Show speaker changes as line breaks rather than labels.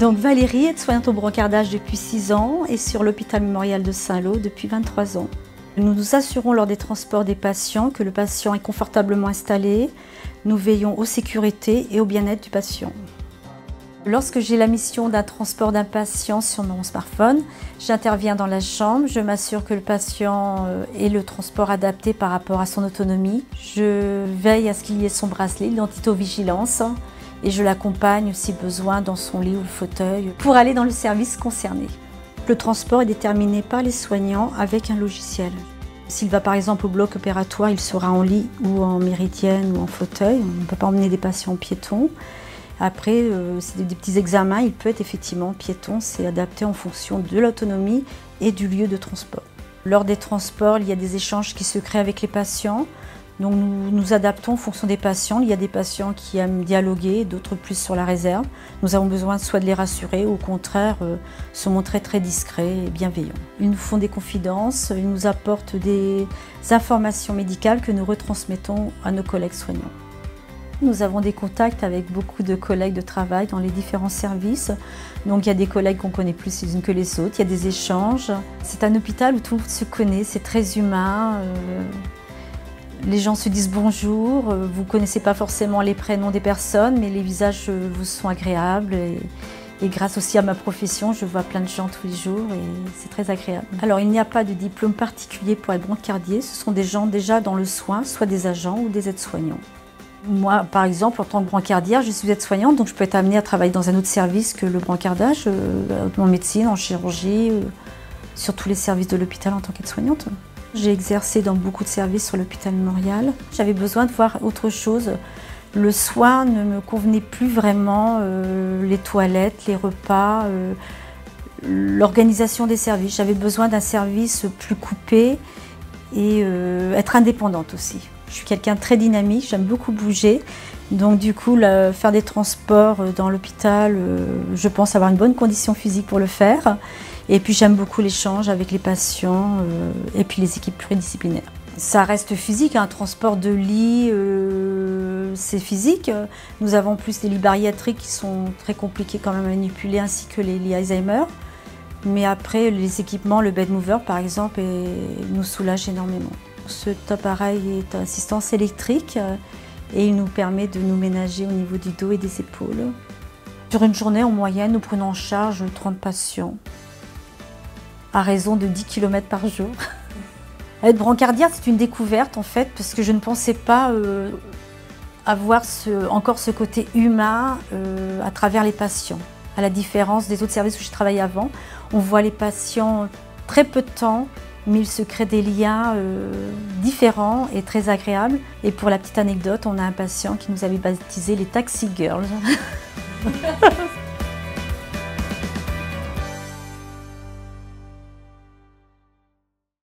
Donc Valérie est soignante au brancardage depuis 6 ans et sur l'hôpital mémorial de Saint-Lô depuis 23 ans. Nous nous assurons lors des transports des patients que le patient est confortablement installé. Nous veillons aux sécurités et au bien-être du patient. Lorsque j'ai la mission d'un transport d'un patient sur mon smartphone, j'interviens dans la chambre, je m'assure que le patient ait le transport adapté par rapport à son autonomie. Je veille à ce qu'il y ait son bracelet, l'identito-vigilance, et je l'accompagne si besoin dans son lit ou le fauteuil pour aller dans le service concerné. Le transport est déterminé par les soignants avec un logiciel. S'il va par exemple au bloc opératoire, il sera en lit ou en méridienne ou en fauteuil. On ne peut pas emmener des patients piétons. Après, c'est des petits examens, il peut être effectivement piéton, c'est adapté en fonction de l'autonomie et du lieu de transport. Lors des transports, il y a des échanges qui se créent avec les patients. Donc nous nous adaptons en fonction des patients. Il y a des patients qui aiment dialoguer, d'autres plus sur la réserve. Nous avons besoin soit de les rassurer ou au contraire se montrer très discrets et bienveillants. Ils nous font des confidences, ils nous apportent des informations médicales que nous retransmettons à nos collègues soignants. Nous avons des contacts avec beaucoup de collègues de travail dans les différents services. Donc il y a des collègues qu'on connaît plus les unes que les autres, il y a des échanges. C'est un hôpital où tout le monde se connaît, c'est très humain. Les gens se disent bonjour, vous ne connaissez pas forcément les prénoms des personnes, mais les visages vous sont agréables. Et grâce aussi à ma profession, je vois plein de gens tous les jours et c'est très agréable. Alors il n'y a pas de diplôme particulier pour être brancardier, ce sont des gens déjà dans le soin, soit des agents ou des aides-soignants. Moi, par exemple, en tant que brancardière, je suis aide-soignante, donc je peux être amenée à travailler dans un autre service que le brancardage, en médecine, en chirurgie, sur tous les services de l'hôpital en tant qu'aide-soignante. J'ai exercé dans beaucoup de services sur l'hôpital mémorial. J'avais besoin de voir autre chose. Le soin ne me convenait plus vraiment, les toilettes, les repas, l'organisation des services. J'avais besoin d'un service plus coupé et être indépendante aussi. Je suis quelqu'un de très dynamique, j'aime beaucoup bouger. Donc du coup, faire des transports dans l'hôpital, je pense avoir une bonne condition physique pour le faire. Et puis j'aime beaucoup l'échange avec les patients et puis les équipes pluridisciplinaires. Ça reste physique, un transport de lit, c'est physique. Nous avons plus des lits bariatriques qui sont très compliqués quand même à manipuler, ainsi que les lits Alzheimer. Mais après, les équipements, le bed mover par exemple, nous soulage énormément. Cet appareil est à assistance électrique et il nous permet de nous ménager au niveau du dos et des épaules. Sur une journée, en moyenne, nous prenons en charge 30 patients à raison de 10 km par jour. Être brancardière, c'est une découverte en fait, parce que je ne pensais pas avoir encore ce côté humain à travers les patients. À la différence des autres services où j'ai travaillé avant, on voit les patients très peu de temps, mais il se crée des liens différents et très agréables. Et pour la petite anecdote, on a un patient qui nous avait baptisé les Taxi Girls.